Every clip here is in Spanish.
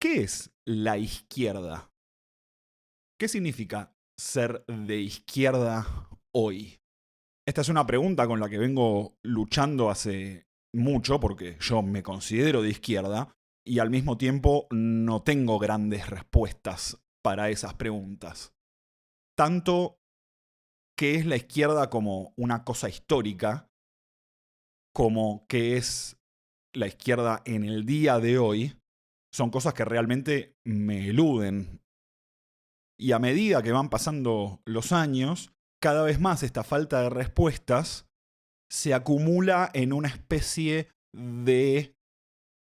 ¿Qué es la izquierda? ¿Qué significa ser de izquierda hoy? Esta es una pregunta con la que vengo luchando hace mucho porque yo me considero de izquierda y al mismo tiempo no tengo grandes respuestas para esas preguntas. Tanto qué es la izquierda como una cosa histórica, como qué es la izquierda en el día de hoy, son cosas que realmente me eluden. Y a medida que van pasando los años, cada vez más esta falta de respuestas se acumula en una especie de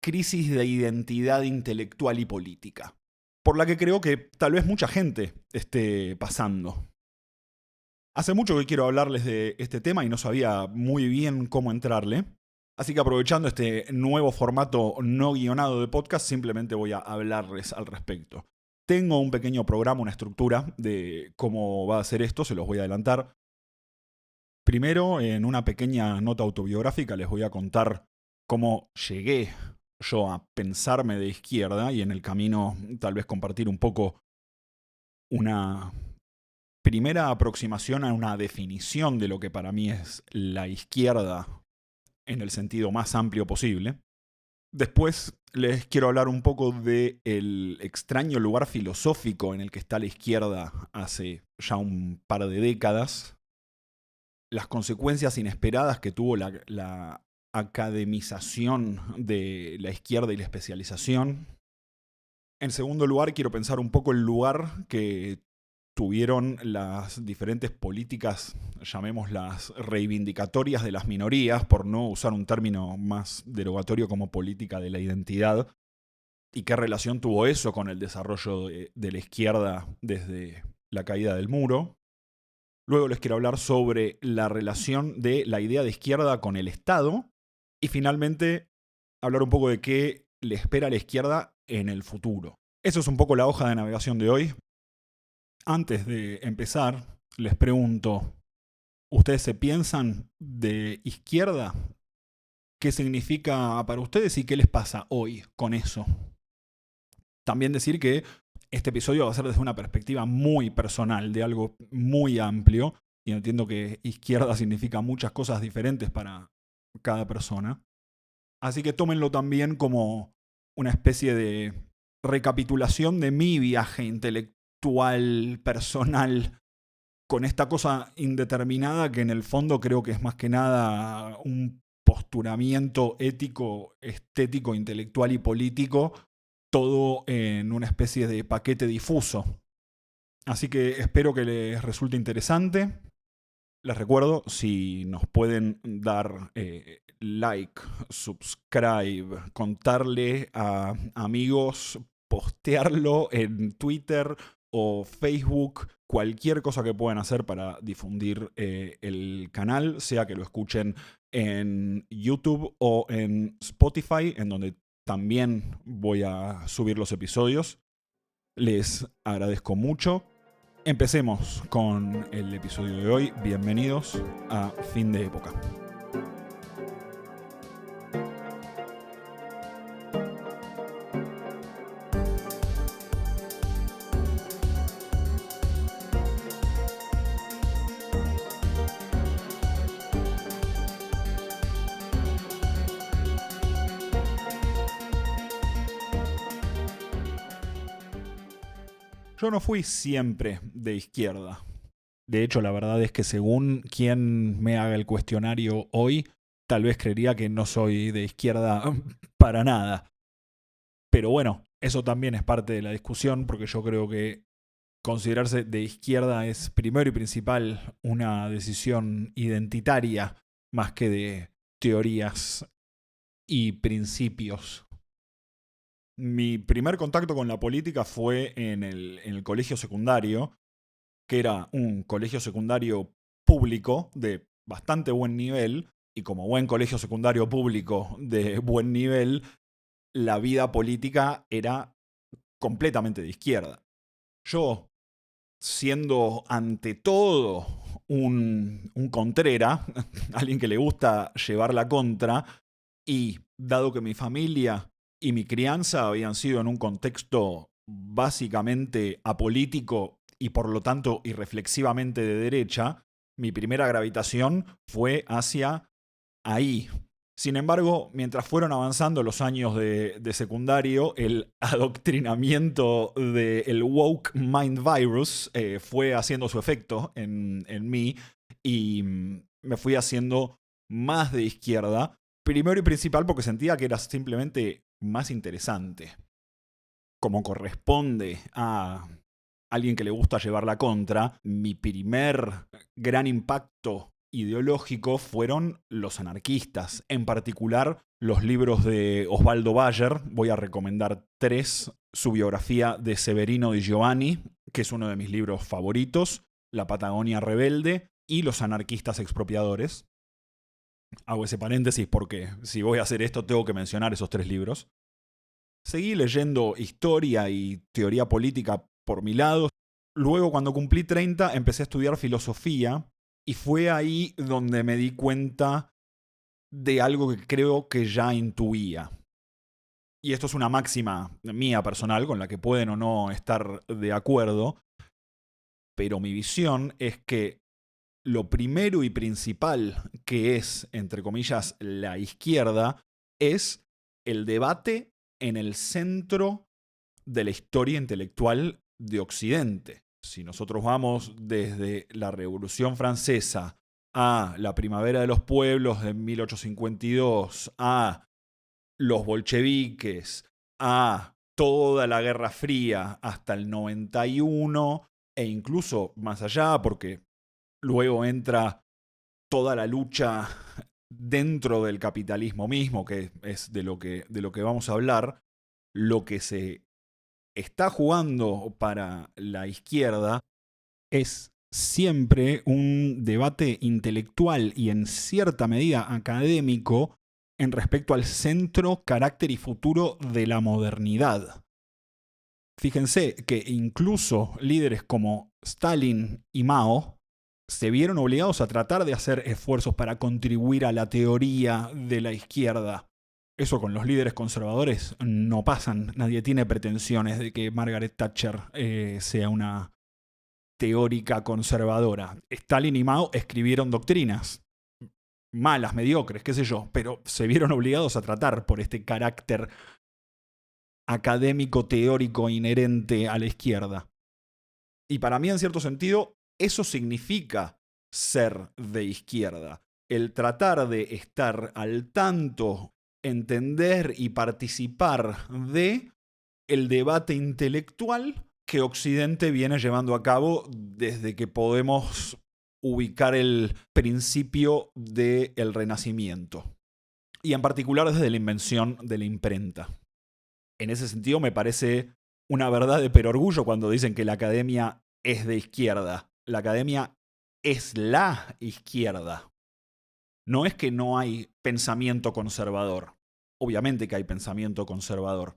crisis de identidad intelectual y política, por la que creo que tal vez mucha gente esté pasando. Hace mucho que quiero hablarles de este tema y no sabía muy bien cómo entrarle, así que aprovechando este nuevo formato no guionado de podcast, simplemente voy a hablarles al respecto. Tengo un pequeño programa, una estructura de cómo va a ser esto, se los voy a adelantar. Primero, en una pequeña nota autobiográfica, les voy a contar cómo llegué yo a pensarme de izquierda y en el camino tal vez compartir un poco una primera aproximación a una definición de lo que para mí es la izquierda en el sentido más amplio posible. Después les quiero hablar un poco del extraño lugar filosófico en el que está la izquierda hace ya un par de décadas, las consecuencias inesperadas que tuvo la academización de la izquierda y la especialización. En segundo lugar, quiero pensar un poco el lugar que tuvieron las diferentes políticas, llamémoslas reivindicatorias de las minorías, por no usar un término más derogatorio como política de la identidad, y qué relación tuvo eso con el desarrollo de la izquierda desde la caída del muro. Luego les quiero hablar sobre la relación de la idea de izquierda con el Estado. Y finalmente, hablar un poco de qué le espera a la izquierda en el futuro. Eso es un poco la hoja de navegación de hoy. Antes de empezar, les pregunto, ¿ustedes se piensan de izquierda? ¿Qué significa para ustedes y qué les pasa hoy con eso? También decir que este episodio va a ser desde una perspectiva muy personal, de algo muy amplio, y entiendo que izquierda significa muchas cosas diferentes para cada persona. Así que tómenlo también como una especie de recapitulación de mi viaje intelectual, personal, con esta cosa indeterminada que en el fondo creo que es más que nada un posturamiento ético, estético, intelectual y político, todo en una especie de paquete difuso. Así que espero que les resulte interesante. Les recuerdo, si nos pueden dar like, subscribe, contarle a amigos, postearlo en Twitter o Facebook, cualquier cosa que puedan hacer para difundir el canal, sea que lo escuchen en YouTube o en Spotify, en donde también voy a subir los episodios. Les agradezco mucho. Empecemos con el episodio de hoy. Bienvenidos a Fin de Época. Yo no fui siempre de izquierda. De hecho, la verdad es que según quien me haga el cuestionario hoy, tal vez creería que no soy de izquierda para nada. Pero bueno, eso también es parte de la discusión, porque yo creo que considerarse de izquierda es primero y principal una decisión identitaria más que de teorías y principios. Mi primer contacto con la política fue en el colegio secundario, que era un colegio secundario público de bastante buen nivel, y como buen colegio secundario público de buen nivel, la vida política era completamente de izquierda. Yo, siendo ante todo un contrera, alguien que le gusta llevar la contra, y dado que mi familia y mi crianza habían sido en un contexto básicamente apolítico y por lo tanto irreflexivamente de derecha, mi primera gravitación fue hacia ahí. Sin embargo, mientras fueron avanzando los años de secundario, el adoctrinamiento del woke mind virus fue haciendo su efecto en mí y me fui haciendo más de izquierda. Primero y principal porque sentía que era simplemente más interesante. Como corresponde a alguien que le gusta llevar la contra, mi primer gran impacto ideológico fueron los anarquistas, en particular los libros de Osvaldo Bayer. Voy a recomendar 3: su biografía de Severino Di Giovanni, que es uno de mis libros favoritos, La Patagonia Rebelde y Los Anarquistas Expropiadores. Hago ese paréntesis porque si voy a hacer esto tengo que mencionar esos 3 libros. Seguí leyendo historia y teoría política por mi lado. Luego, cuando cumplí 30, empecé a estudiar filosofía y fue ahí donde me di cuenta de algo que creo que ya intuía. Y esto es una máxima mía personal con la que pueden o no estar de acuerdo, pero mi visión es que lo primero y principal que es, entre comillas, la izquierda, es el debate en el centro de la historia intelectual de Occidente. Si nosotros vamos desde la Revolución Francesa a la Primavera de los Pueblos de 1852, a los bolcheviques, a toda la Guerra Fría hasta el 91, e incluso más allá, porque luego entra toda la lucha dentro del capitalismo mismo, que es de lo que vamos a hablar, lo que se está jugando para la izquierda es siempre un debate intelectual y en cierta medida académico en respecto al centro, carácter y futuro de la modernidad. Fíjense que incluso líderes como Stalin y Mao se vieron obligados a tratar de hacer esfuerzos para contribuir a la teoría de la izquierda. Eso con los líderes conservadores no pasan. Nadie tiene pretensiones de que Margaret Thatcher sea una teórica conservadora. Stalin y Mao escribieron doctrinas malas, mediocres, qué sé yo, pero se vieron obligados a tratar por este carácter académico teórico inherente a la izquierda. Y para mí, en cierto sentido, eso significa ser de izquierda. El tratar de estar al tanto, entender y participar de el debate intelectual que Occidente viene llevando a cabo desde que podemos ubicar el principio del Renacimiento. Y en particular desde la invención de la imprenta. En ese sentido me parece una verdad de perorgullo cuando dicen que la academia es de izquierda. La academia es la izquierda. No es que no hay pensamiento conservador. Obviamente que hay pensamiento conservador.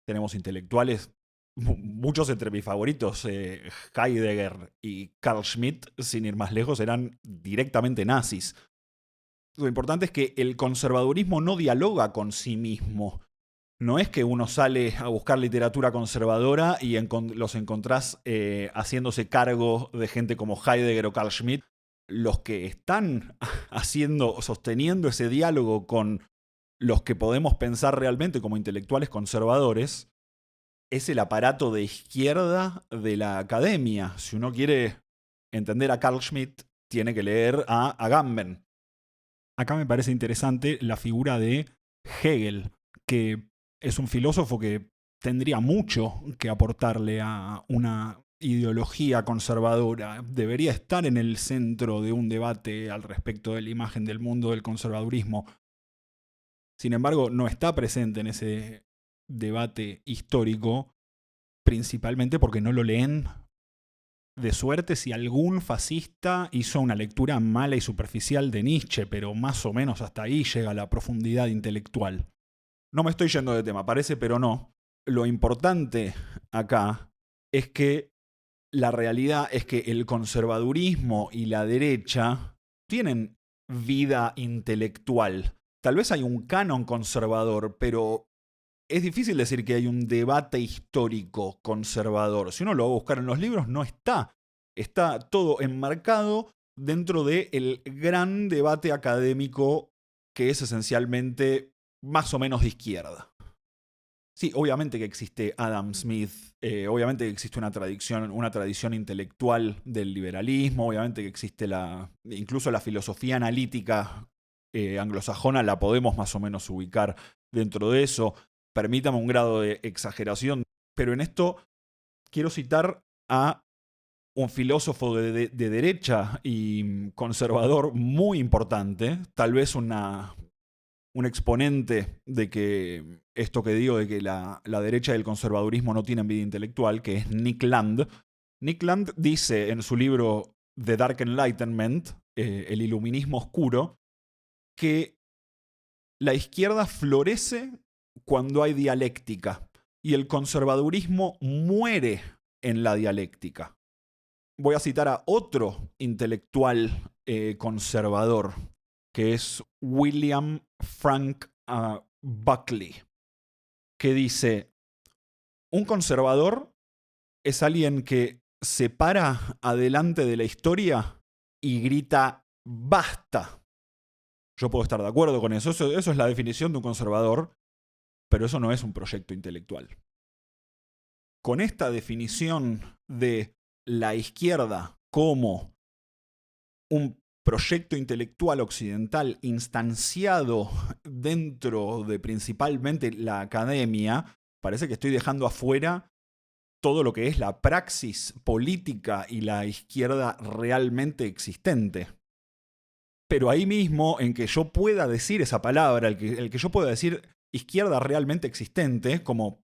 Tenemos intelectuales, muchos entre mis favoritos, Heidegger y Carl Schmitt, sin ir más lejos, eran directamente nazis. Lo importante es que el conservadurismo no dialoga con sí mismo. No es que uno sale a buscar literatura conservadora y los encontrás haciéndose cargo de gente como Heidegger o Carl Schmitt. Los que están sosteniendo ese diálogo con los que podemos pensar realmente como intelectuales conservadores es el aparato de izquierda de la academia. Si uno quiere entender a Carl Schmitt, tiene que leer a Agamben. Acá me parece interesante la figura de Hegel, que es un filósofo que tendría mucho que aportarle a una ideología conservadora. Debería estar en el centro de un debate al respecto de la imagen del mundo del conservadurismo. Sin embargo, no está presente en ese debate histórico, principalmente porque no lo leen. De suerte si algún fascista hizo una lectura mala y superficial de Nietzsche, pero más o menos hasta ahí llega la profundidad intelectual. No me estoy yendo de tema, parece, pero no. Lo importante acá es que la realidad es que el conservadurismo y la derecha tienen vida intelectual. Tal vez hay un canon conservador, pero es difícil decir que hay un debate histórico conservador. Si uno lo va a buscar en los libros, no está. Está todo enmarcado dentro del gran debate académico que es esencialmente más o menos de izquierda. Sí, obviamente que existe Adam Smith, obviamente que existe una tradición intelectual del liberalismo, obviamente que existe incluso la filosofía analítica anglosajona la podemos más o menos ubicar dentro de eso. Permítame un grado de exageración, pero en esto quiero citar a un filósofo de derecha y conservador muy importante, tal vez un exponente de que esto que digo de que la derecha y el conservadurismo no tienen vida intelectual, que es Nick Land. Nick Land dice en su libro The Dark Enlightenment, el iluminismo oscuro, que la izquierda florece cuando hay dialéctica y el conservadurismo muere en la dialéctica. Voy a citar a otro intelectual conservador, que es William Frank Buckley, que dice, un conservador es alguien que se para adelante de la historia y grita ¡basta! Yo puedo estar de acuerdo con eso. Eso es la definición de un conservador, pero eso no es un proyecto intelectual. Con esta definición de la izquierda como un proyecto intelectual occidental instanciado dentro de principalmente la academia, parece que estoy dejando afuera todo lo que es la praxis política y la izquierda realmente existente. Pero ahí mismo, en que yo pueda decir esa palabra, el que yo pueda decir izquierda realmente existente, como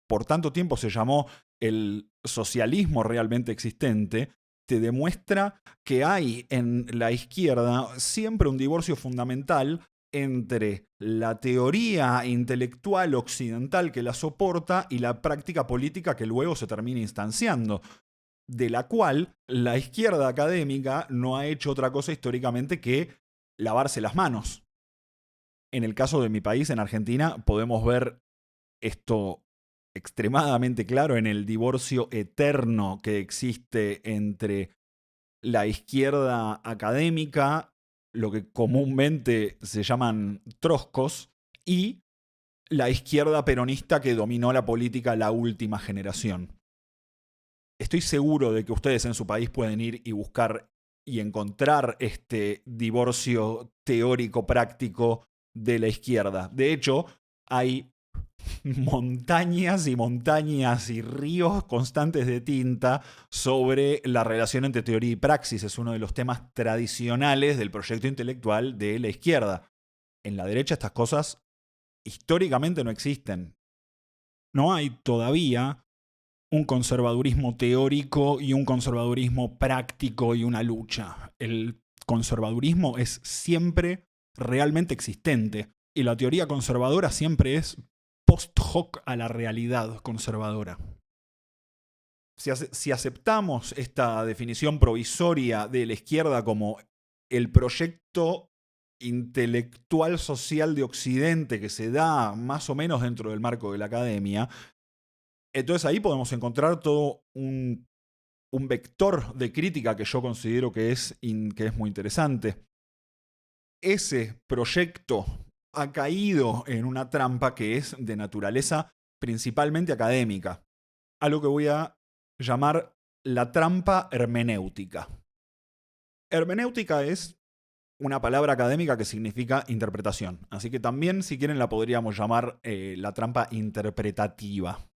por tanto tiempo se llamó el socialismo realmente existente, te demuestra que hay en la izquierda siempre un divorcio fundamental entre la teoría intelectual occidental que la soporta y la práctica política que luego se termina instanciando, de la cual la izquierda académica no ha hecho otra cosa históricamente que lavarse las manos. En el caso de mi país, en Argentina, podemos ver esto extremadamente claro en el divorcio eterno que existe entre la izquierda académica, lo que comúnmente se llaman troscos, y la izquierda peronista que dominó la política la última generación. Estoy seguro de que ustedes en su país pueden ir y buscar y encontrar este divorcio teórico práctico de la izquierda. De hecho, hay montañas y montañas y ríos constantes de tinta sobre la relación entre teoría y praxis. Es uno de los temas tradicionales del proyecto intelectual de la izquierda. En la derecha estas cosas históricamente no existen. No hay todavía un conservadurismo teórico y un conservadurismo práctico y una lucha. El conservadurismo es siempre realmente existente y la teoría conservadora siempre es post hoc a la realidad conservadora. Si aceptamos esta definición provisoria de la izquierda como el proyecto intelectual social de Occidente que se da más o menos dentro del marco de la academia, entonces ahí podemos encontrar todo un vector de crítica que yo considero que es muy interesante. Ese proyecto ha caído en una trampa que es de naturaleza principalmente académica, algo que voy a llamar la trampa hermenéutica. Hermenéutica es una palabra académica que significa interpretación, así que también, si quieren, la podríamos llamar la trampa interpretativa.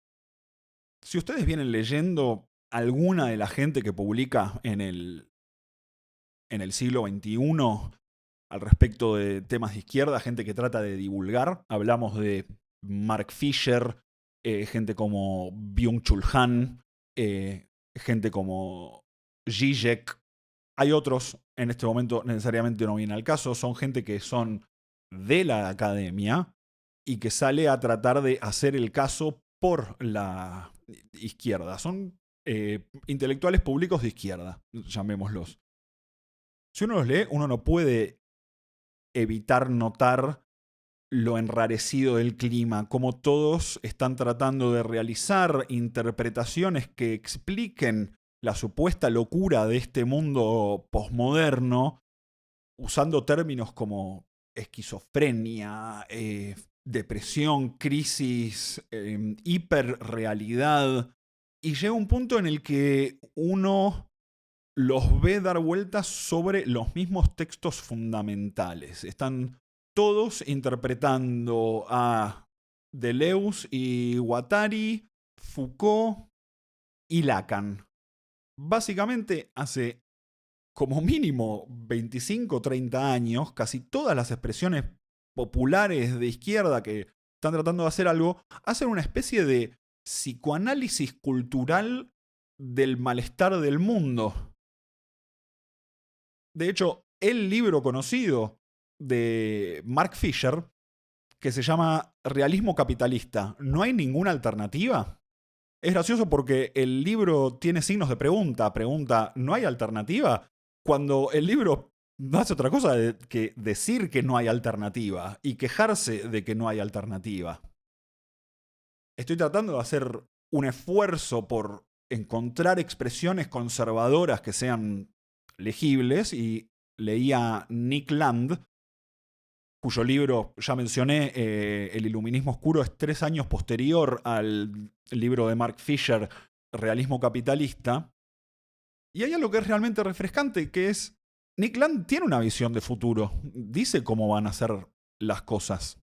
Si ustedes vienen leyendo alguna de la gente que publica en el siglo XXI al respecto de temas de izquierda, gente que trata de divulgar, hablamos de Mark Fisher, gente como Byung-Chul Han, gente como Zizek. Hay otros, en este momento necesariamente no viene al caso, son gente que son de la academia y que sale a tratar de hacer el caso por la izquierda. Son intelectuales públicos de izquierda, llamémoslos. Si uno los lee, uno no puede evitar notar lo enrarecido del clima, como todos están tratando de realizar interpretaciones que expliquen la supuesta locura de este mundo posmoderno, usando términos como esquizofrenia, depresión, crisis, hiperrealidad. Y llega un punto en el que uno los ve dar vueltas sobre los mismos textos fundamentales. Están todos interpretando a Deleuze y Guattari, Foucault y Lacan. Básicamente, hace como mínimo 25 o 30 años, casi todas las expresiones populares de izquierda que están tratando de hacer algo, hacen una especie de psicoanálisis cultural del malestar del mundo. De hecho, el libro conocido de Mark Fisher, que se llama Realismo Capitalista, ¿no hay ninguna alternativa? Es gracioso porque el libro tiene signos de pregunta. Pregunta, ¿no hay alternativa? Cuando el libro no hace otra cosa que decir que no hay alternativa y quejarse de que no hay alternativa. Estoy tratando de hacer un esfuerzo por encontrar expresiones conservadoras que sean legibles y leía Nick Land, cuyo libro, ya mencioné, El Iluminismo Oscuro, es 3 años posterior al libro de Mark Fisher, Realismo Capitalista. Y hay algo que es realmente refrescante, que es, Nick Land tiene una visión de futuro, dice cómo van a ser las cosas.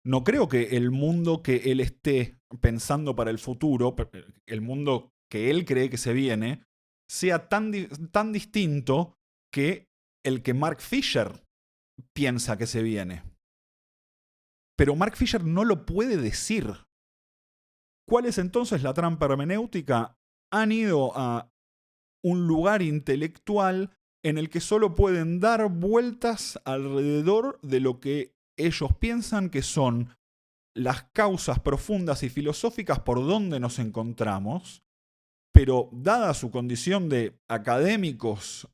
No creo que el mundo que él esté pensando para el futuro, el mundo que él cree que se viene, sea tan distinto que el que Mark Fisher piensa que se viene. Pero Mark Fisher no lo puede decir. ¿Cuál es entonces la trampa hermenéutica? Han ido a un lugar intelectual en el que solo pueden dar vueltas alrededor de lo que ellos piensan que son las causas profundas y filosóficas por donde nos encontramos, pero dada su condición de académicos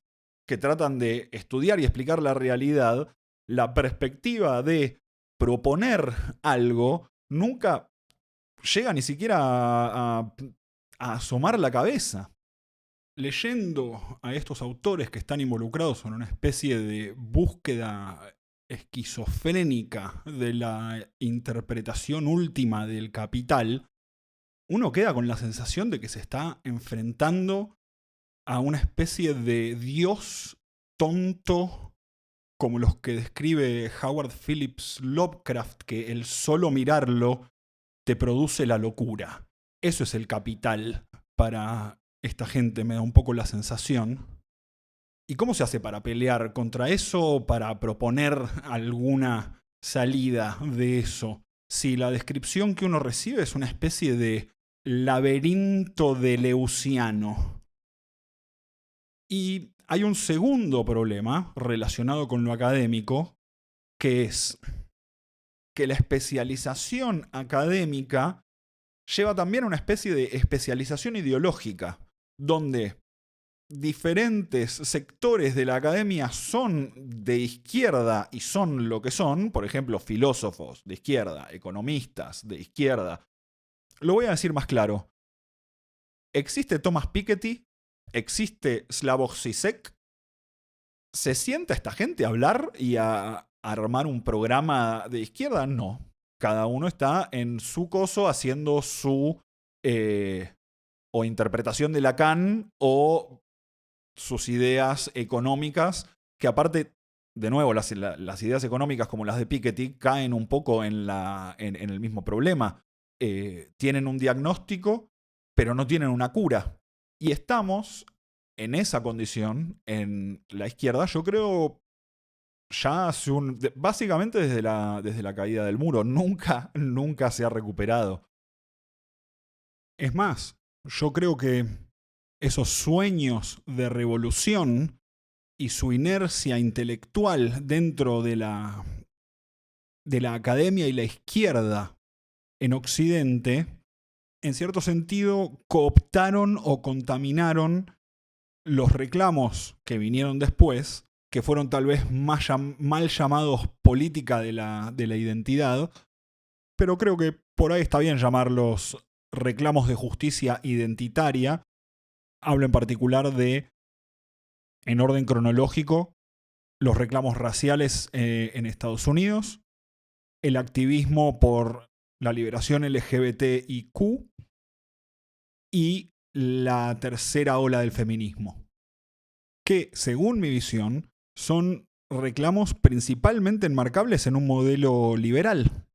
que tratan de estudiar y explicar la realidad, la perspectiva de proponer algo nunca llega ni siquiera a asomar la cabeza. Leyendo a estos autores que están involucrados en una especie de búsqueda esquizofrénica de la interpretación última del capital, uno queda con la sensación de que se está enfrentando a una especie de dios tonto como los que describe Howard Phillips Lovecraft, que el solo mirarlo te produce la locura. Eso es el capital para esta gente, me da un poco la sensación. ¿Y cómo se hace para pelear contra eso o para proponer alguna salida de eso? Si la descripción que uno recibe es una especie de laberinto deleuziano. Y hay un segundo problema relacionado con lo académico, que es que la especialización académica lleva también a una especie de especialización ideológica, donde diferentes sectores de la academia son de izquierda y son lo que son, por ejemplo, filósofos de izquierda, economistas de izquierda. Lo voy a decir más claro. Existe Thomas Piketty, existe Slavoj Žižek. ¿Se sienta esta gente a hablar y a armar un programa de izquierda? No. Cada uno está en su coso haciendo su o interpretación de Lacan o sus ideas económicas, que aparte, de nuevo, las ideas económicas como las de Piketty caen un poco en el mismo problema. Tienen un diagnóstico, pero no tienen una cura. Y estamos en esa condición en la izquierda, yo creo, ya hace básicamente desde la caída del muro. Nunca se ha recuperado. Es más, yo creo que esos sueños de revolución y su inercia intelectual dentro de la academia y la izquierda en Occidente, en cierto sentido, cooptaron o contaminaron los reclamos que vinieron después que fueron tal vez mal llamados política de la identidad, pero creo que por ahí está bien llamarlos reclamos de justicia identitaria. Hablo en particular de, en orden cronológico, los reclamos raciales en Estados Unidos, el activismo por la liberación LGBTIQ y la tercera ola del feminismo, que, según mi visión, son reclamos principalmente enmarcables en un modelo liberal.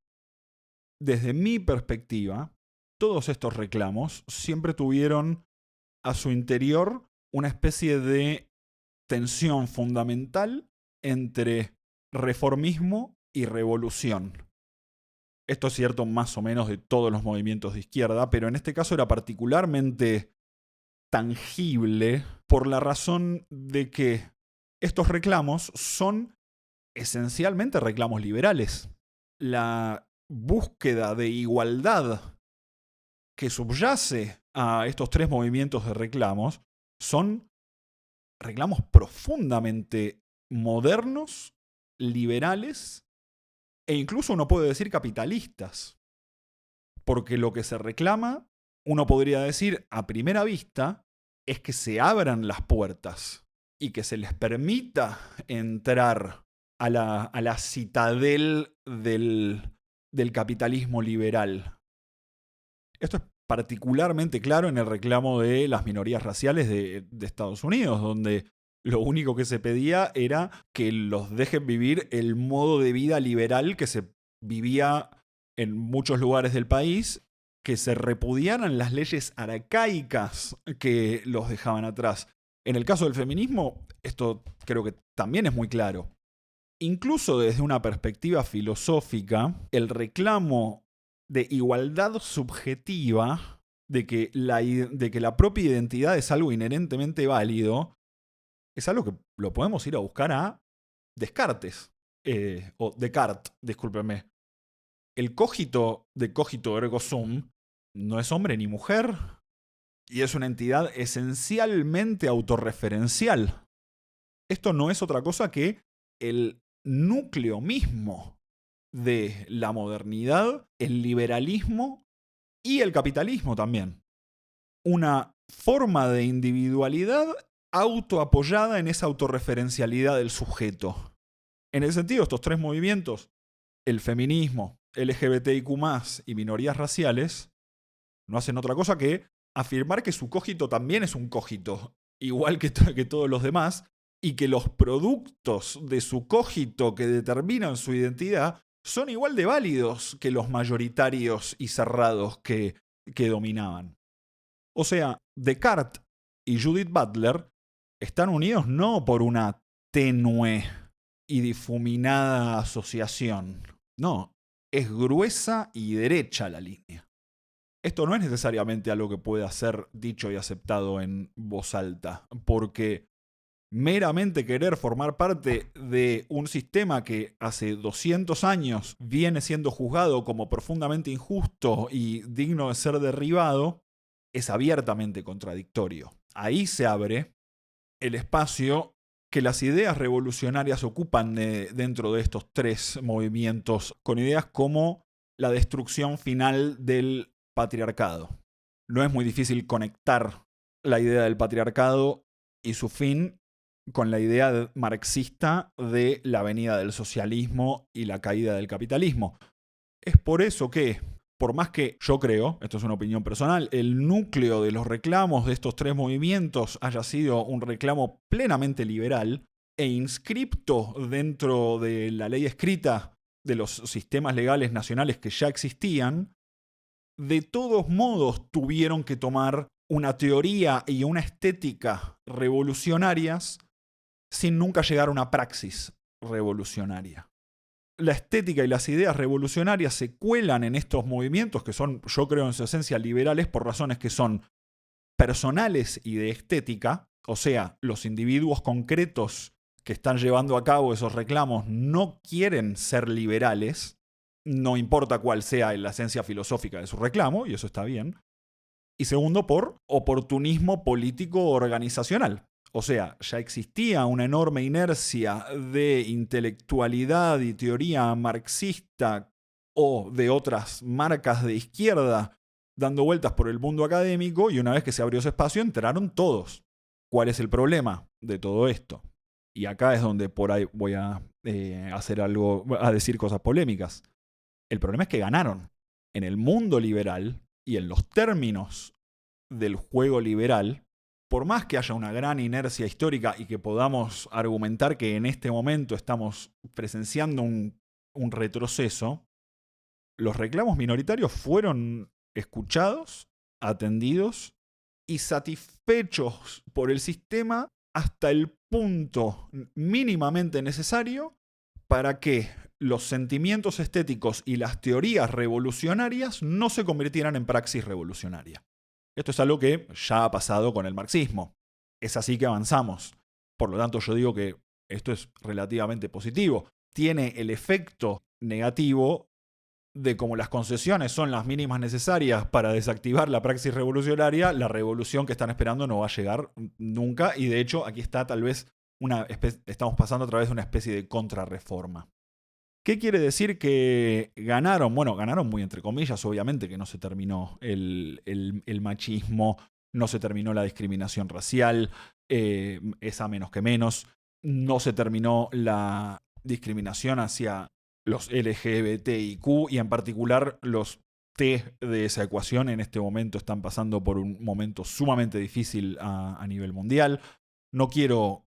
Desde mi perspectiva, todos estos reclamos siempre tuvieron a su interior una especie de tensión fundamental entre reformismo y revolución. Esto es cierto más o menos de todos los movimientos de izquierda, pero en este caso era particularmente tangible por la razón de que estos reclamos son esencialmente reclamos liberales. La búsqueda de igualdad que subyace a estos tres movimientos de reclamos son reclamos profundamente modernos, liberales e incluso uno puede decir capitalistas. Porque lo que se reclama, uno podría decir a primera vista, es que se abran las puertas y que se les permita entrar a la citadel del capitalismo liberal. Esto es particularmente claro en el reclamo de las minorías raciales de Estados Unidos, donde lo único que se pedía era que los dejen vivir el modo de vida liberal que se vivía en muchos lugares del país, que se repudiaran las leyes arcaicas que los dejaban atrás. En el caso del feminismo, esto creo que también es muy claro. Incluso desde una perspectiva filosófica, el reclamo de igualdad subjetiva, de que la propia identidad es algo inherentemente válido, es algo que lo podemos ir a buscar a Descartes. O Descartes, discúlpenme. El cogito de cogito ergo sum no es hombre ni mujer y es una entidad esencialmente autorreferencial. Esto no es otra cosa que el núcleo mismo de la modernidad, el liberalismo y el capitalismo también. Una forma de individualidad autoapoyada en esa autorreferencialidad del sujeto. En ese sentido, estos tres movimientos, el feminismo, LGBTIQ+, y minorías raciales, no hacen otra cosa que afirmar que su cogito también es un cogito, igual que todos los demás, y que los productos de su cogito que determinan su identidad son igual de válidos que los mayoritarios y cerrados que dominaban. O sea, Descartes y Judith Butler están unidos no por una tenue y difuminada asociación. No, es gruesa y derecha la línea. Esto no es necesariamente algo que pueda ser dicho y aceptado en voz alta, porque meramente querer formar parte de un sistema que hace 200 años viene siendo juzgado como profundamente injusto y digno de ser derribado, es abiertamente contradictorio. Ahí se abre el espacio que las ideas revolucionarias ocupan dentro de estos tres movimientos, con ideas como la destrucción final del patriarcado. No es muy difícil conectar la idea del patriarcado y su fin con la idea marxista de la venida del socialismo y la caída del capitalismo. Es por eso que, por más que yo creo, esto es una opinión personal, el núcleo de los reclamos de estos tres movimientos haya sido un reclamo plenamente liberal e inscripto dentro de la ley escrita de los sistemas legales nacionales que ya existían, de todos modos tuvieron que tomar una teoría y una estética revolucionarias sin nunca llegar a una praxis revolucionaria. La estética y las ideas revolucionarias se cuelan en estos movimientos que son, yo creo en su esencia, liberales por razones que son personales y de estética, o sea, los individuos concretos que están llevando a cabo esos reclamos no quieren ser liberales, no importa cuál sea la esencia filosófica de su reclamo, y eso está bien. Y segundo, por oportunismo político organizacional. O sea, ya existía una enorme inercia de intelectualidad y teoría marxista o de otras marcas de izquierda dando vueltas por el mundo académico, y una vez que se abrió ese espacio entraron todos. ¿Cuál es el problema de todo esto? Y acá es donde por ahí voy a decir cosas polémicas. El problema es que ganaron. En el mundo liberal y en los términos del juego liberal, por más que haya una gran inercia histórica y que podamos argumentar que en este momento estamos presenciando un retroceso, los reclamos minoritarios fueron escuchados, atendidos y satisfechos por el sistema hasta el punto mínimamente necesario para que los sentimientos estéticos y las teorías revolucionarias no se convirtieran en praxis revolucionaria. Esto es algo que ya ha pasado con el marxismo. Es así que avanzamos. Por lo tanto, yo digo que esto es relativamente positivo. Tiene el efecto negativo de como las concesiones son las mínimas necesarias para desactivar la praxis revolucionaria, la revolución que están esperando no va a llegar nunca, y de hecho aquí está tal vez estamos pasando a través de una especie de contrarreforma. ¿Qué quiere decir que ganaron? Bueno, ganaron muy entre comillas, obviamente que no se terminó el machismo, no se terminó la discriminación racial, esa menos que menos, no se terminó la discriminación hacia los LGBTIQ y en particular los T de esa ecuación en este momento están pasando por un momento sumamente difícil a nivel mundial. No quiero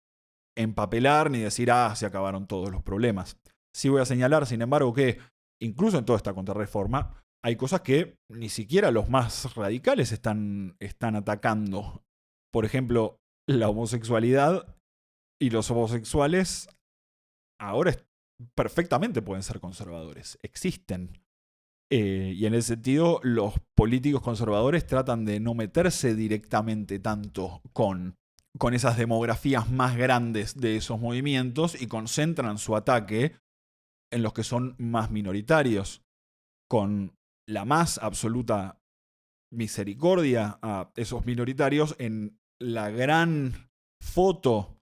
empapelar ni decir, se acabaron todos los problemas. Sí voy a señalar, sin embargo, que incluso en toda esta contrarreforma hay cosas que ni siquiera los más radicales están atacando. Por ejemplo, la homosexualidad y los homosexuales ahora perfectamente pueden ser conservadores, existen. Y en ese sentido, los políticos conservadores tratan de no meterse directamente tanto con esas demografías más grandes de esos movimientos y concentran su ataque en los que son más minoritarios, con la más absoluta misericordia a esos minoritarios. En la gran foto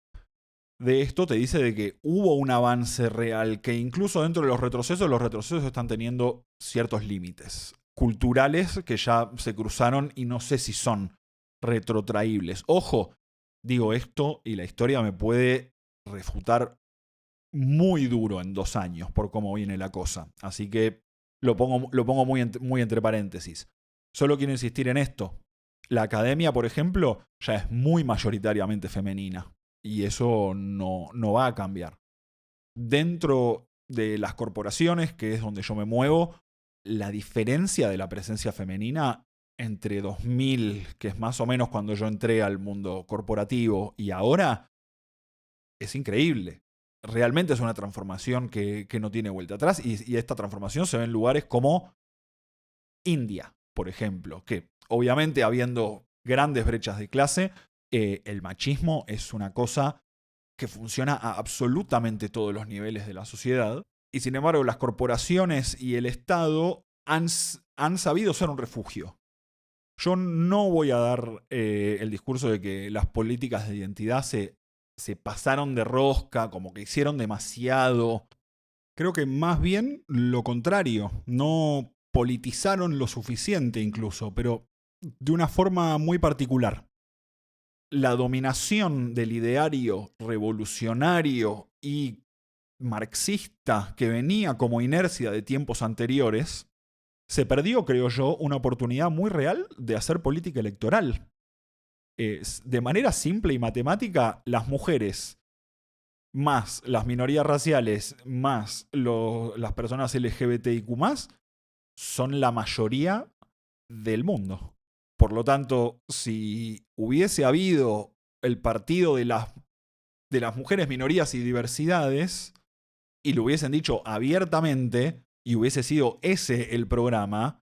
de esto te dice de que hubo un avance real, que incluso dentro de los retrocesos están teniendo ciertos límites culturales que ya se cruzaron y no sé si son retrotraíbles. Ojo, digo esto y la historia me puede refutar muy duro en 2 años por cómo viene la cosa. Así que lo pongo muy entre paréntesis. Solo quiero insistir en esto. La academia, por ejemplo, ya es muy mayoritariamente femenina. Y eso no va a cambiar. Dentro de las corporaciones, que es donde yo me muevo, la diferencia de la presencia femenina entre 2000, que es más o menos cuando yo entré al mundo corporativo, y ahora, es increíble. Realmente es una transformación que no tiene vuelta atrás, y esta transformación se ve en lugares como India, por ejemplo, que obviamente habiendo grandes brechas de clase, el machismo es una cosa que funciona a absolutamente todos los niveles de la sociedad, y sin embargo las corporaciones y el Estado han sabido ser un refugio. Yo no voy a dar el discurso de que las políticas de identidad se pasaron de rosca, como que hicieron demasiado. Creo que más bien lo contrario, no politizaron lo suficiente incluso, pero de una forma muy particular. La dominación del ideario revolucionario y marxista que venía como inercia de tiempos anteriores, se perdió, creo yo, una oportunidad muy real de hacer política electoral. De manera simple y matemática, las mujeres, más las minorías raciales, más las personas LGBTIQ+, son la mayoría del mundo. Por lo tanto, si hubiese habido el partido de las mujeres, minorías y diversidades, y lo hubiesen dicho abiertamente, y hubiese sido ese el programa,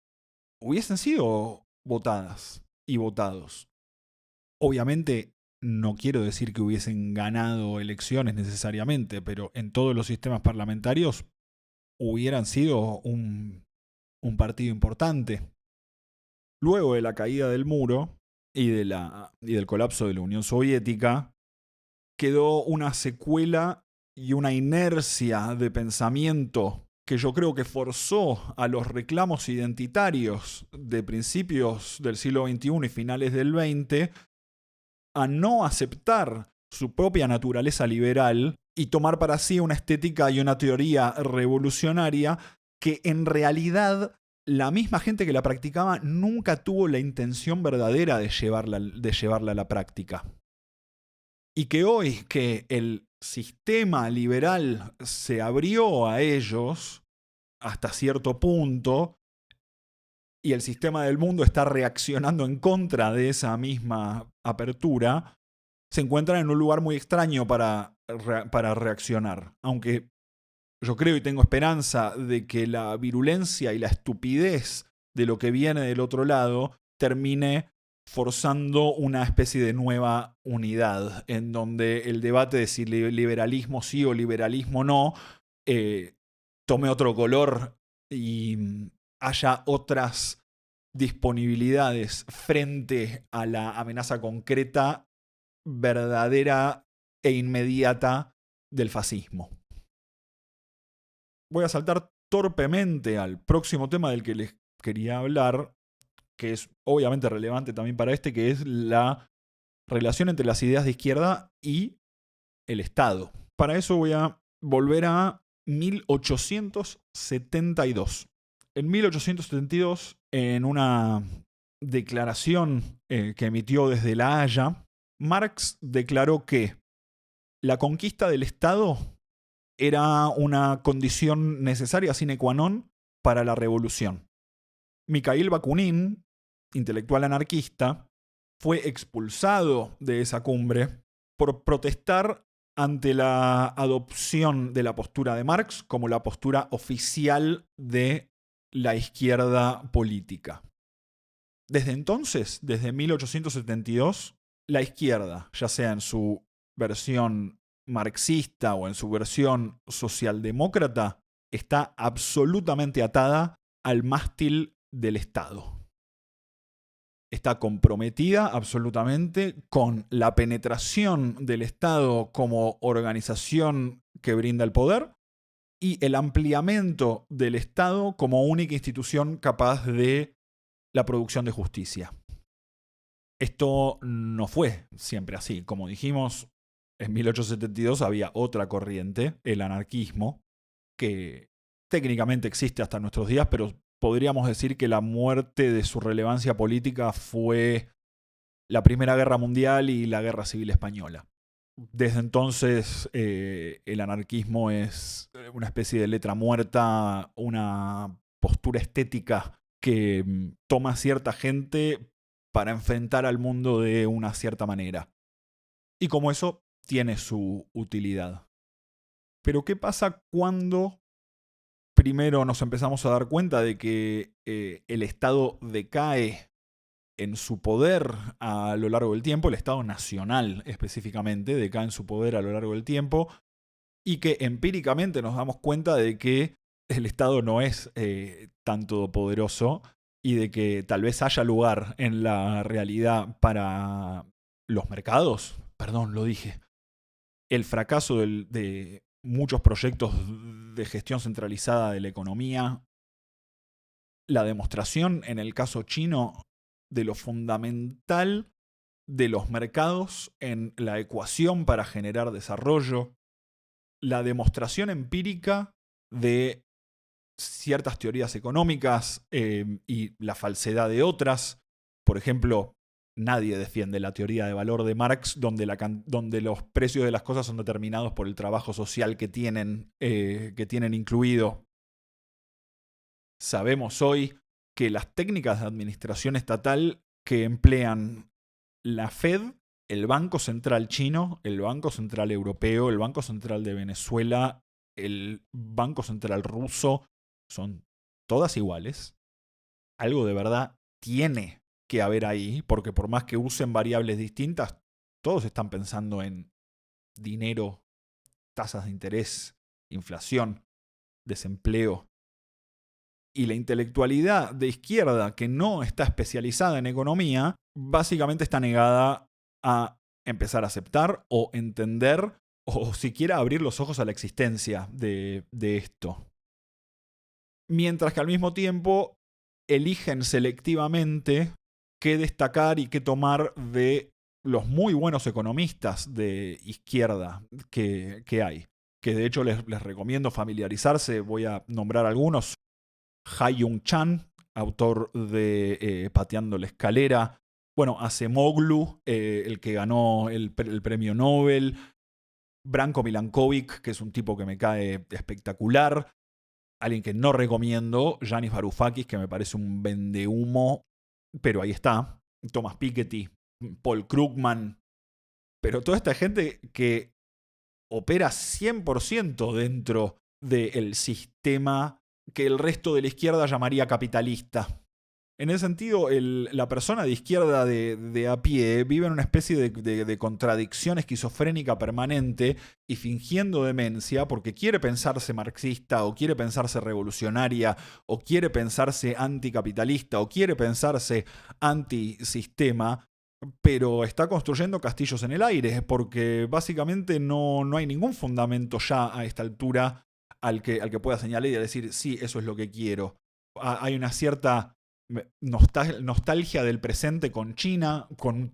hubiesen sido votadas y votados. Obviamente, no quiero decir que hubiesen ganado elecciones necesariamente, pero en todos los sistemas parlamentarios hubieran sido un partido importante. Luego de la caída del muro y del colapso de la Unión Soviética, quedó una secuela y una inercia de pensamiento que yo creo que forzó a los reclamos identitarios de principios del siglo XXI y finales del XX a no aceptar su propia naturaleza liberal y tomar para sí una estética y una teoría revolucionaria que en realidad la misma gente que la practicaba nunca tuvo la intención verdadera de llevarla a la práctica. Y que hoy que el sistema liberal se abrió a ellos hasta cierto punto y el sistema del mundo está reaccionando en contra de esa misma apertura, se encuentran en un lugar muy extraño para reaccionar. Aunque yo creo y tengo esperanza de que la virulencia y la estupidez de lo que viene del otro lado termine forzando una especie de nueva unidad, en donde el debate de si liberalismo sí o liberalismo no tome otro color y haya otras disponibilidades frente a la amenaza concreta, verdadera e inmediata del fascismo. Voy a saltar torpemente al próximo tema del que les quería hablar, que es obviamente relevante también para este, que es la relación entre las ideas de izquierda y el Estado. Para eso voy a volver a 1872. En 1872, en una declaración que emitió desde La Haya, Marx declaró que la conquista del Estado era una condición necesaria sine qua non para la revolución. Mikhail Bakunin, intelectual anarquista, fue expulsado de esa cumbre por protestar ante la adopción de la postura de Marx como la postura oficial de la izquierda política. Desde entonces, desde 1872, la izquierda, ya sea en su versión marxista o en su versión socialdemócrata, está absolutamente atada al mástil del Estado. Está comprometida absolutamente con la penetración del Estado como organización que brinda el poder y el ampliamiento del Estado como única institución capaz de la producción de justicia. Esto no fue siempre así. Como dijimos, en 1872 había otra corriente, el anarquismo, que técnicamente existe hasta nuestros días, pero podríamos decir que la muerte de su relevancia política fue la Primera Guerra Mundial y la Guerra Civil Española. Desde entonces el anarquismo es una especie de letra muerta, una postura estética que toma cierta gente para enfrentar al mundo de una cierta manera. Y como eso tiene su utilidad. Pero ¿qué pasa cuando primero nos empezamos a dar cuenta de que el Estado decae en su poder a lo largo del tiempo, el Estado nacional específicamente decae en su poder a lo largo del tiempo, y que empíricamente nos damos cuenta de que el Estado no es tan todopoderoso y de que tal vez haya lugar en la realidad para los mercados? Perdón, lo dije. El fracaso de muchos proyectos de gestión centralizada de la economía, la demostración en el caso chino de lo fundamental de los mercados en la ecuación para generar desarrollo, la demostración empírica de ciertas teorías económicas y la falsedad de otras. Por ejemplo, nadie defiende la teoría de valor de Marx, donde los precios de las cosas son determinados por el trabajo social que tienen incluido. Sabemos hoy que las técnicas de administración estatal que emplean la Fed, el Banco Central chino, el Banco Central europeo, el Banco Central de Venezuela, el Banco Central ruso, son todas iguales. Algo de verdad tiene que haber ahí, porque por más que usen variables distintas, todos están pensando en dinero, tasas de interés, inflación, desempleo. Y la intelectualidad de izquierda que no está especializada en economía, básicamente está negada a empezar a aceptar o entender o siquiera abrir los ojos a la existencia de esto. Mientras que al mismo tiempo eligen selectivamente qué destacar y qué tomar de los muy buenos economistas de izquierda que hay. Que de hecho les recomiendo familiarizarse, voy a nombrar algunos. Ha-Young Chan, autor de Pateando la Escalera. Bueno, Acemoglu, el que ganó el premio Nobel. Branko Milankovic, que es un tipo que me cae espectacular. Alguien que no recomiendo, Yanis Varoufakis, que me parece un vendehumo, pero ahí está. Thomas Piketty, Paul Krugman. Pero toda esta gente que opera 100% dentro del sistema que el resto de la izquierda llamaría capitalista. En ese sentido, la persona de izquierda de a pie vive en una especie de contradicción esquizofrénica permanente y fingiendo demencia porque quiere pensarse marxista o quiere pensarse revolucionaria o quiere pensarse anticapitalista o quiere pensarse antisistema, pero está construyendo castillos en el aire porque básicamente no hay ningún fundamento ya a esta altura al que pueda señalar y decir, sí, eso es lo que quiero. Hay una cierta nostalgia del presente con China, con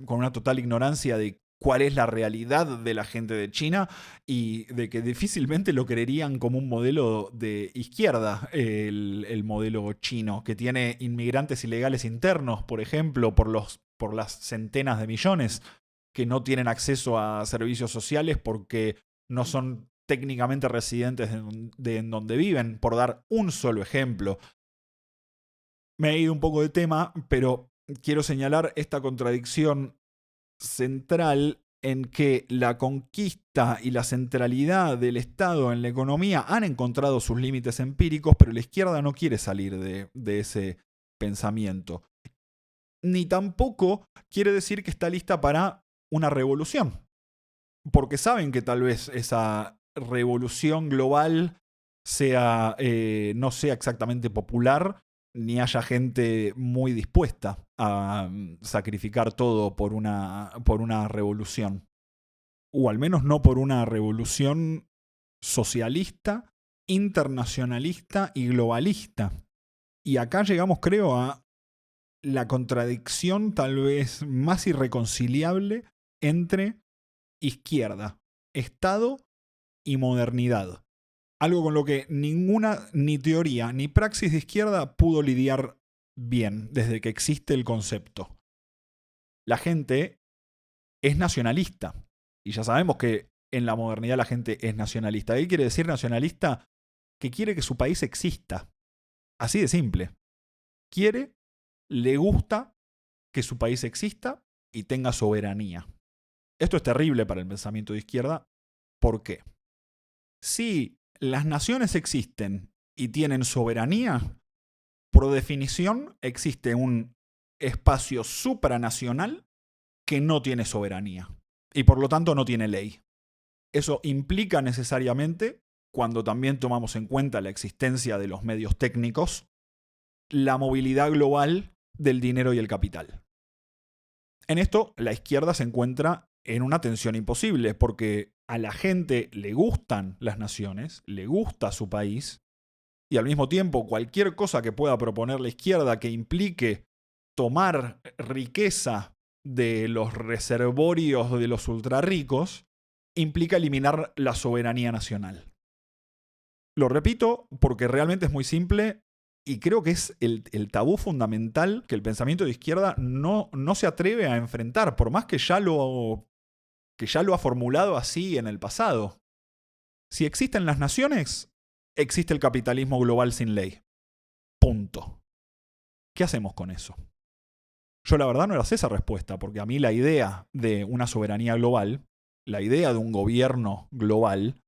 una total ignorancia de cuál es la realidad de la gente de China y de que difícilmente lo creerían como un modelo de izquierda, el modelo chino, que tiene inmigrantes ilegales internos, por ejemplo, por las centenas de millones que no tienen acceso a servicios sociales porque no son técnicamente residentes de en donde viven, por dar un solo ejemplo. Me he ido un poco de tema, pero quiero señalar esta contradicción central en que la conquista y la centralidad del Estado en la economía han encontrado sus límites empíricos, pero la izquierda no quiere salir de ese pensamiento. Ni tampoco quiere decir que está lista para una revolución, porque saben que tal vez esa revolución global no sea exactamente popular, ni haya gente muy dispuesta a sacrificar todo por una revolución. O al menos no por una revolución socialista, internacionalista y globalista. Y acá llegamos, creo, a la contradicción tal vez más irreconciliable entre izquierda, Estado y modernidad. Algo con lo que ninguna, ni teoría, ni praxis de izquierda pudo lidiar bien desde que existe el concepto. La gente es nacionalista. Y ya sabemos que en la modernidad la gente es nacionalista. ¿Qué quiere decir nacionalista? Que quiere que su país exista. Así de simple. Le gusta que su país exista y tenga soberanía. Esto es terrible para el pensamiento de izquierda. ¿Por qué? Si las naciones existen y tienen soberanía, por definición existe un espacio supranacional que no tiene soberanía y por lo tanto no tiene ley. Eso implica necesariamente, cuando también tomamos en cuenta la existencia de los medios técnicos, la movilidad global del dinero y el capital. En esto, la izquierda se encuentra en una tensión imposible, porque a la gente le gustan las naciones, le gusta su país, y al mismo tiempo cualquier cosa que pueda proponer la izquierda que implique tomar riqueza de los reservorios de los ultrarricos, implica eliminar la soberanía nacional. Lo repito porque realmente es muy simple y creo que es el tabú fundamental que el pensamiento de izquierda no se atreve a enfrentar, por más que ya lo ha formulado así en el pasado. Si existen las naciones, existe el capitalismo global sin ley. Punto. ¿Qué hacemos con eso? Yo la verdad no era esa respuesta, porque a mí la idea de una soberanía global, la idea de un gobierno global,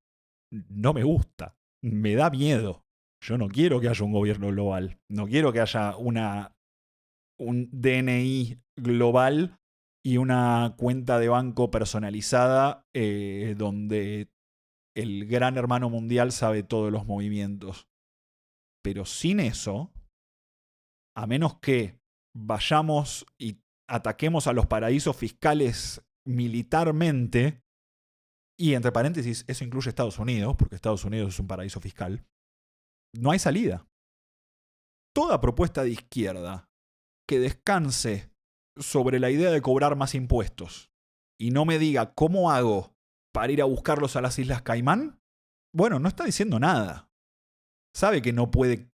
no me gusta. Me da miedo. Yo no quiero que haya un gobierno global. No quiero que haya un DNI global y una cuenta de banco personalizada donde el gran hermano mundial sabe todos los movimientos. Pero sin eso, a menos que vayamos y ataquemos a los paraísos fiscales militarmente, y entre paréntesis, eso incluye Estados Unidos, porque Estados Unidos es un paraíso fiscal, no hay salida. Toda propuesta de izquierda que descanse sobre la idea de cobrar más impuestos y no me diga cómo hago para ir a buscarlos a las Islas Caimán, bueno, no está diciendo nada. Sabe que no puede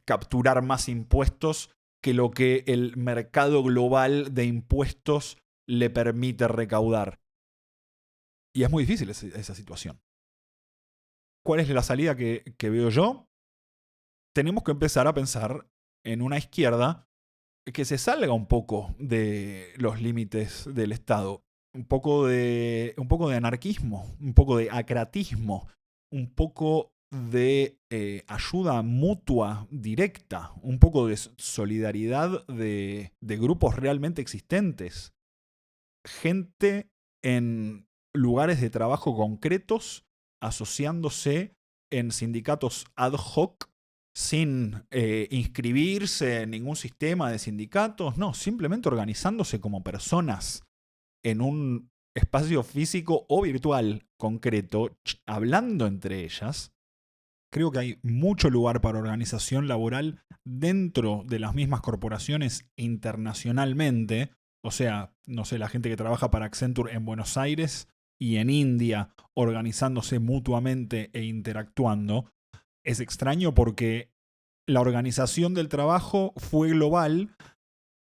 capturar más impuestos que lo que el mercado global de impuestos le permite recaudar. Y es muy difícil esa situación. ¿Cuál es la salida que veo yo? Tenemos que empezar a pensar en una izquierda que se salga un poco de los límites del Estado. Un poco de anarquismo, un poco de acratismo, un poco de ayuda mutua directa, un poco de solidaridad de grupos realmente existentes. Gente en lugares de trabajo concretos asociándose en sindicatos ad hoc sin inscribirse en ningún sistema de sindicatos, no, simplemente organizándose como personas en un espacio físico o virtual concreto, hablando entre ellas. Creo que hay mucho lugar para organización laboral dentro de las mismas corporaciones internacionalmente. O sea, no sé, la gente que trabaja para Accenture en Buenos Aires y en India organizándose mutuamente e interactuando. Es extraño porque la organización del trabajo fue global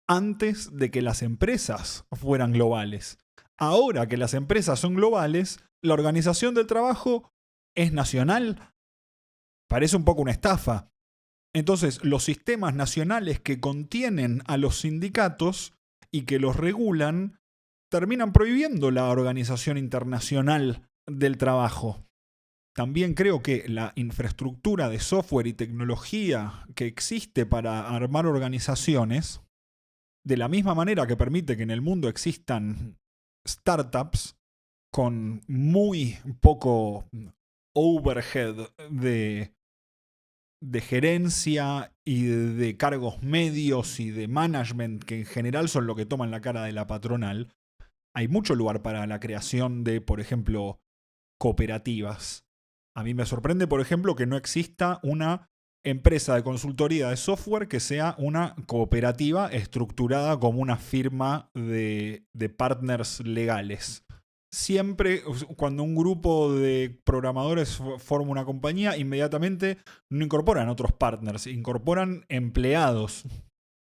antes de que las empresas fueran globales. Ahora que las empresas son globales, la organización del trabajo es nacional. Parece un poco una estafa. Entonces, los sistemas nacionales que contienen a los sindicatos y que los regulan terminan prohibiendo la organización internacional del trabajo. También creo que la infraestructura de software y tecnología que existe para armar organizaciones, de la misma manera que permite que en el mundo existan startups con muy poco overhead de gerencia y de cargos medios y de management, que en general son lo que toman la cara de la patronal, hay mucho lugar para la creación de, por ejemplo, cooperativas. A mí me sorprende, por ejemplo, que no exista una empresa de consultoría de software que sea una cooperativa estructurada como una firma de partners legales. Siempre, cuando un grupo de programadores forma una compañía, inmediatamente no incorporan otros partners, incorporan empleados.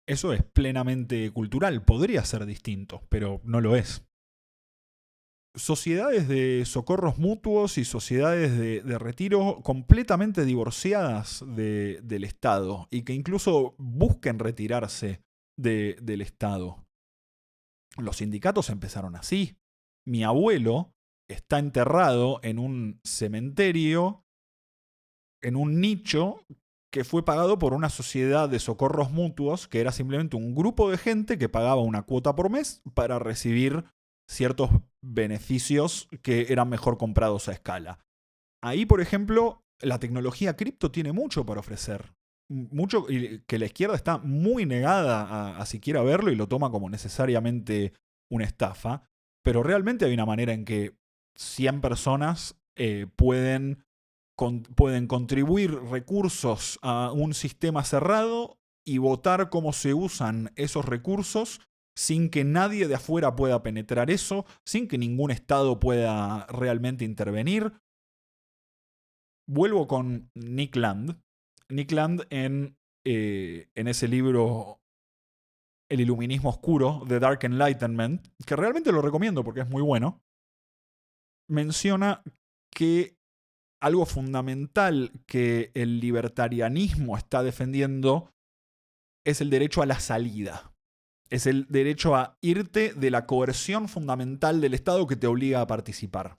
Eso es plenamente cultural, podría ser distinto, pero no lo es. Sociedades de socorros mutuos y sociedades de retiro completamente divorciadas del Estado y que incluso busquen retirarse del Estado. Los sindicatos empezaron así. Mi abuelo está enterrado en un cementerio, en un nicho que fue pagado por una sociedad de socorros mutuos, que era simplemente un grupo de gente que pagaba una cuota por mes para recibir ciertos beneficios que eran mejor comprados a escala. Ahí, por ejemplo, la tecnología cripto tiene mucho para ofrecer. Mucho, y que la izquierda está muy negada a siquiera verlo y lo toma como necesariamente una estafa. Pero realmente hay una manera en que 100 personas pueden contribuir recursos a un sistema cerrado y votar cómo se usan esos recursos sin que nadie de afuera pueda penetrar eso, sin que ningún Estado pueda realmente intervenir. Vuelvo con Nick Land. Nick Land en ese libro El Iluminismo Oscuro, The Dark Enlightenment, que realmente lo recomiendo porque es muy bueno, menciona que algo fundamental que el libertarianismo está defendiendo es el derecho a la salida. Es el derecho a irte de la coerción fundamental del Estado que te obliga a participar.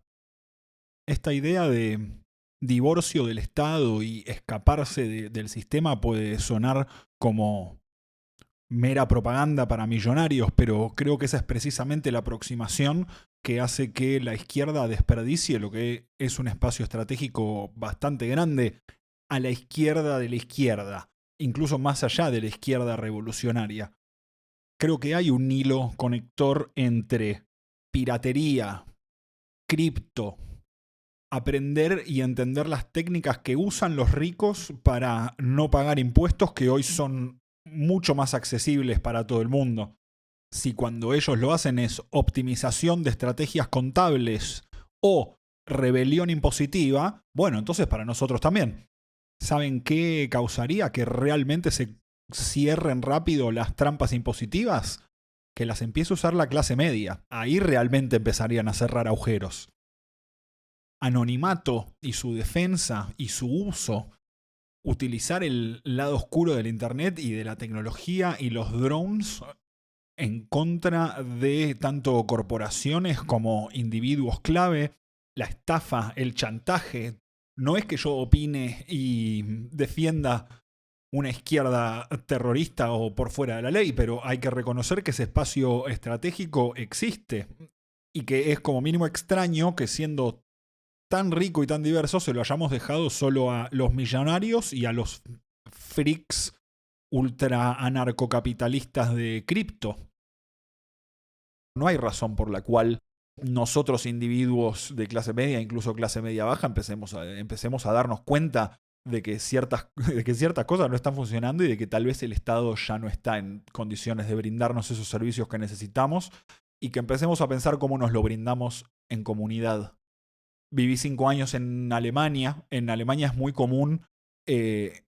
Esta idea de divorcio del Estado y escaparse del sistema puede sonar como mera propaganda para millonarios, pero creo que esa es precisamente la aproximación que hace que la izquierda desperdicie lo que es un espacio estratégico bastante grande a la izquierda de la izquierda, incluso más allá de la izquierda revolucionaria. Creo que hay un hilo conector entre piratería, cripto, aprender y entender las técnicas que usan los ricos para no pagar impuestos que hoy son mucho más accesibles para todo el mundo. Si cuando ellos lo hacen es optimización de estrategias contables o rebelión impositiva, bueno, entonces para nosotros también. ¿Saben qué causaría que realmente se cierren rápido las trampas impositivas? Que las empiece a usar la clase media. Ahí realmente empezarían a cerrar agujeros. Anonimato y su defensa y su uso, utilizar el lado oscuro del internet y de la tecnología y los drones en contra de tanto corporaciones como individuos clave, la estafa, el chantaje. No es que yo opine y defienda una izquierda terrorista o por fuera de la ley, pero hay que reconocer que ese espacio estratégico existe y que es como mínimo extraño que siendo tan rico y tan diverso se lo hayamos dejado solo a los millonarios y a los freaks ultra anarcocapitalistas de cripto. No hay razón por la cual nosotros individuos de clase media, incluso clase media baja, empecemos a darnos cuenta de que ciertas cosas no están funcionando y de que tal vez el Estado ya no está en condiciones de brindarnos esos servicios que necesitamos y que empecemos a pensar cómo nos lo brindamos en comunidad. Viví 5 años en Alemania. En Alemania es muy común que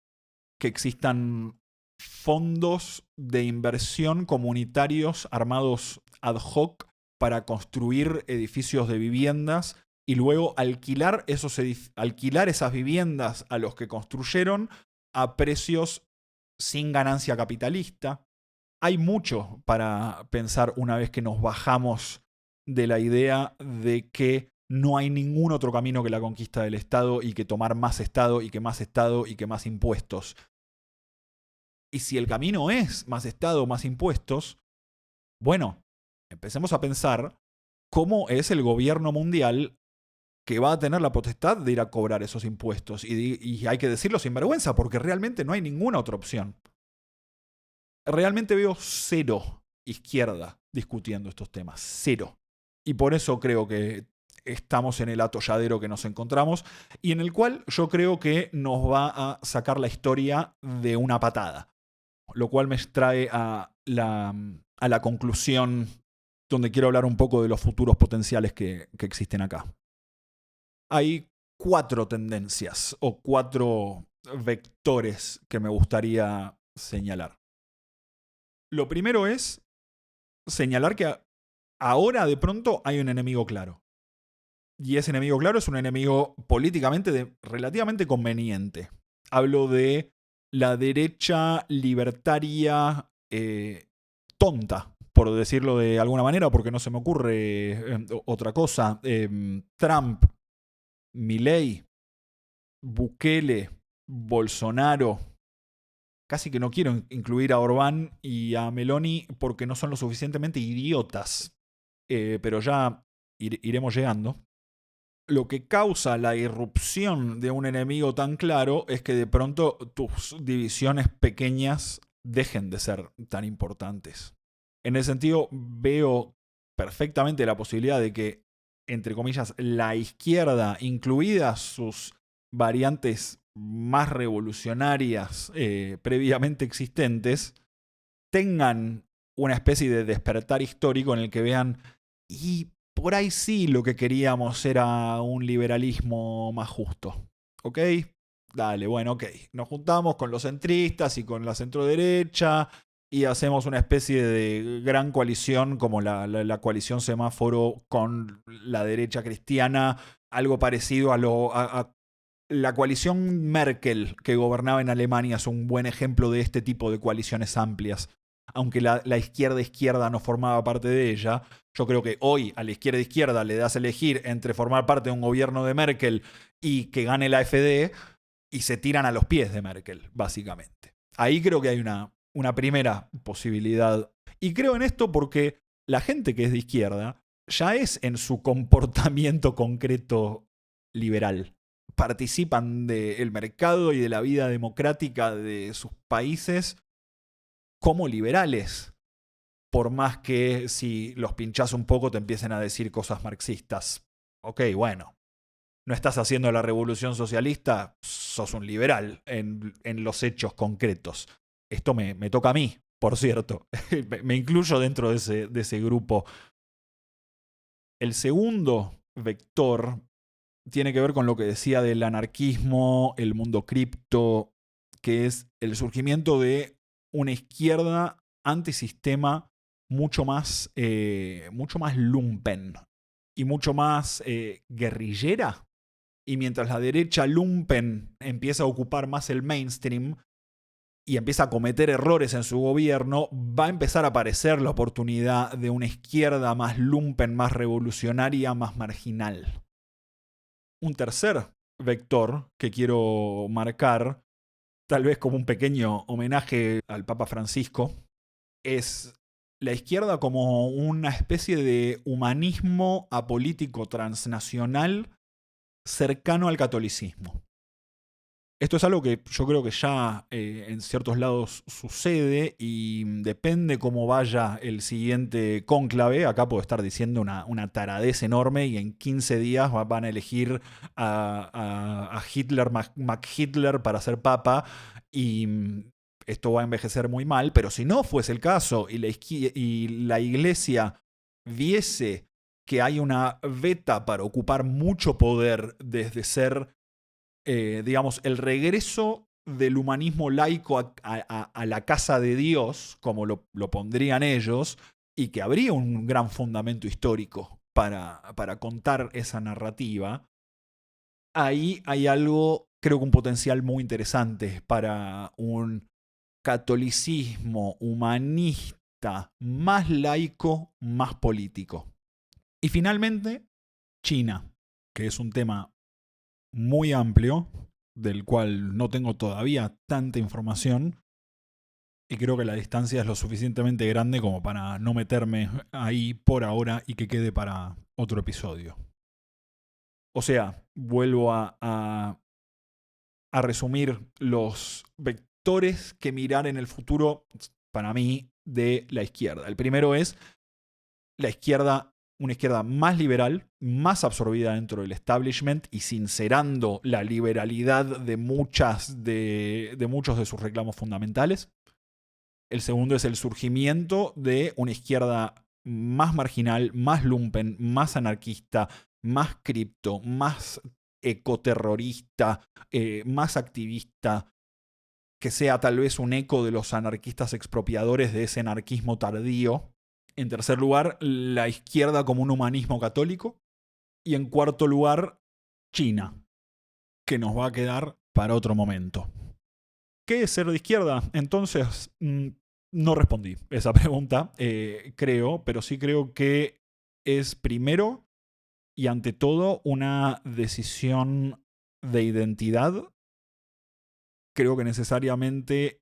existan fondos de inversión comunitarios armados ad hoc para construir edificios de viviendas y luego alquilar esas viviendas a los que construyeron a precios sin ganancia capitalista. Hay mucho para pensar una vez que nos bajamos de la idea de que no hay ningún otro camino que la conquista del Estado y que tomar más Estado y que más Estado y que más impuestos. Y si el camino es más Estado, más impuestos, bueno, empecemos a pensar cómo es el gobierno mundial que va a tener la potestad de ir a cobrar esos impuestos. Y hay que decirlo sin vergüenza, porque realmente no hay ninguna otra opción. Realmente veo cero izquierda discutiendo estos temas. Cero. Y por eso creo que estamos en el atolladero que nos encontramos y en el cual yo creo que nos va a sacar la historia de una patada. Lo cual me trae a la conclusión donde quiero hablar un poco de los futuros potenciales que existen acá. Hay 4 tendencias o 4 vectores que me gustaría señalar. Lo primero es señalar que ahora de pronto hay un enemigo claro. Y ese enemigo claro es un enemigo políticamente relativamente conveniente. Hablo de la derecha libertaria tonta, por decirlo de alguna manera, porque no se me ocurre otra cosa. Trump, Milei, Bukele, Bolsonaro. Casi que no quiero incluir a Orbán y a Meloni porque no son lo suficientemente idiotas. Pero ya iremos llegando. Lo que causa la irrupción de un enemigo tan claro es que de pronto tus divisiones pequeñas dejen de ser tan importantes. En ese sentido, veo perfectamente la posibilidad de que, entre comillas, la izquierda, incluidas sus variantes más revolucionarias previamente existentes, tengan una especie de despertar histórico en el que vean y por ahí sí lo que queríamos era un liberalismo más justo. ¿Ok? Dale, bueno, ok. Nos juntamos con los centristas y con la centroderecha y hacemos una especie de gran coalición como la coalición semáforo con la derecha cristiana, algo parecido a la coalición Merkel que gobernaba en Alemania es un buen ejemplo de este tipo de coaliciones amplias. Aunque la izquierda no formaba parte de ella, yo creo que hoy a la izquierda le das a elegir entre formar parte de un gobierno de Merkel y que gane la AfD y se tiran a los pies de Merkel, básicamente. Ahí creo que hay una primera posibilidad. Y creo en esto porque la gente que es de izquierda ya es en su comportamiento concreto liberal. Participan del mercado y de la vida democrática de sus países como liberales. por más que si los pinchás un poco te empiecen a decir cosas marxistas. Ok, bueno, no estás haciendo la revolución socialista, sos un liberal en los hechos concretos. Esto me toca a mí, por cierto. Me incluyo dentro de ese grupo. El segundo vector tiene que ver con lo que decía del anarquismo, el mundo cripto, que es el surgimiento de una izquierda antisistema mucho más lumpen y mucho más guerrillera. Y mientras la derecha lumpen empieza a ocupar más el mainstream y empieza a cometer errores en su gobierno, va a empezar a aparecer la oportunidad de una izquierda más lumpen, más revolucionaria, más marginal. Un tercer vector que quiero marcar, tal vez como un pequeño homenaje al Papa Francisco, es la izquierda como una especie de humanismo apolítico transnacional cercano al catolicismo. Esto es algo que yo creo que ya en ciertos lados sucede y depende cómo vaya el siguiente cónclave. Acá puedo estar diciendo una taradez enorme y en 15 días van a elegir a Hitler, Hitler para ser papa y esto va a envejecer muy mal. Pero si no fuese el caso y la iglesia viese que hay una veta para ocupar mucho poder desde ser digamos, el regreso del humanismo laico a la casa de Dios, como lo pondrían ellos, y que habría un gran fundamento histórico para contar esa narrativa, ahí hay algo, creo que un potencial muy interesante para un catolicismo humanista más laico, más político. Y finalmente, China, que es un tema muy amplio, del cual no tengo todavía tanta información, y creo que la distancia es lo suficientemente grande como para no meterme ahí por ahora y que quede para otro episodio. O sea, vuelvo a resumir los vectores que mirar en el futuro, para mí, de la izquierda. El primero es la izquierda, una izquierda más liberal, más absorbida dentro del establishment y sincerando la liberalidad de muchos de sus reclamos fundamentales. El segundo es el surgimiento de una izquierda más marginal, más lumpen, más anarquista, más cripto, más ecoterrorista, más activista, que sea tal vez un eco de los anarquistas expropiadores de ese anarquismo tardío. En tercer lugar, la izquierda como un humanismo católico. Y en cuarto lugar, China, que nos va a quedar para otro momento. ¿Qué es ser de izquierda? Entonces, no respondí esa pregunta, creo, pero sí creo que es primero y ante todo una decisión de identidad. Creo que necesariamente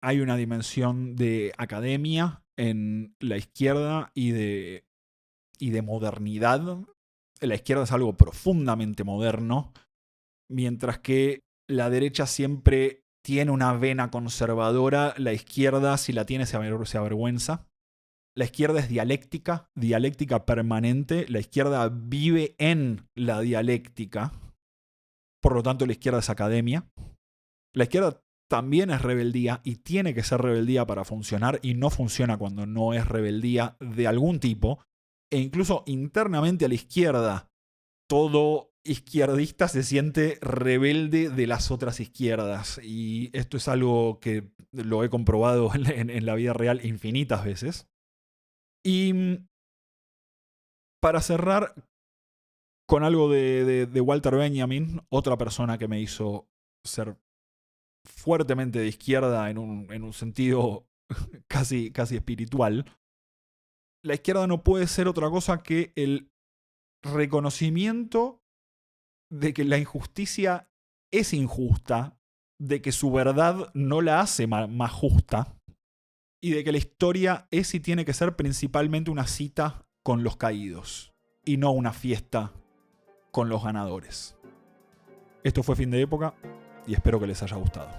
hay una dimensión de academia en la izquierda y de modernidad. La izquierda es algo profundamente moderno, mientras que la derecha siempre tiene una vena conservadora. La izquierda, si la tiene, se avergüenza. La izquierda es dialéctica permanente. La izquierda vive en la dialéctica. Por lo tanto, la izquierda es academia. La izquierda también es rebeldía y tiene que ser rebeldía para funcionar, y no funciona cuando no es rebeldía de algún tipo. E incluso internamente a la izquierda, todo izquierdista se siente rebelde de las otras izquierdas. Y esto es algo que lo he comprobado en la vida real infinitas veces. Y para cerrar con algo de Walter Benjamin, otra persona que me hizo ser fuertemente de izquierda en un sentido casi espiritual. La izquierda no puede ser otra cosa que el reconocimiento de que la injusticia es injusta, de que su verdad no la hace más justa, y de que la historia es y tiene que ser principalmente una cita con los caídos, y no una fiesta con los ganadores. Esto fue Fin de Época, y espero que les haya gustado.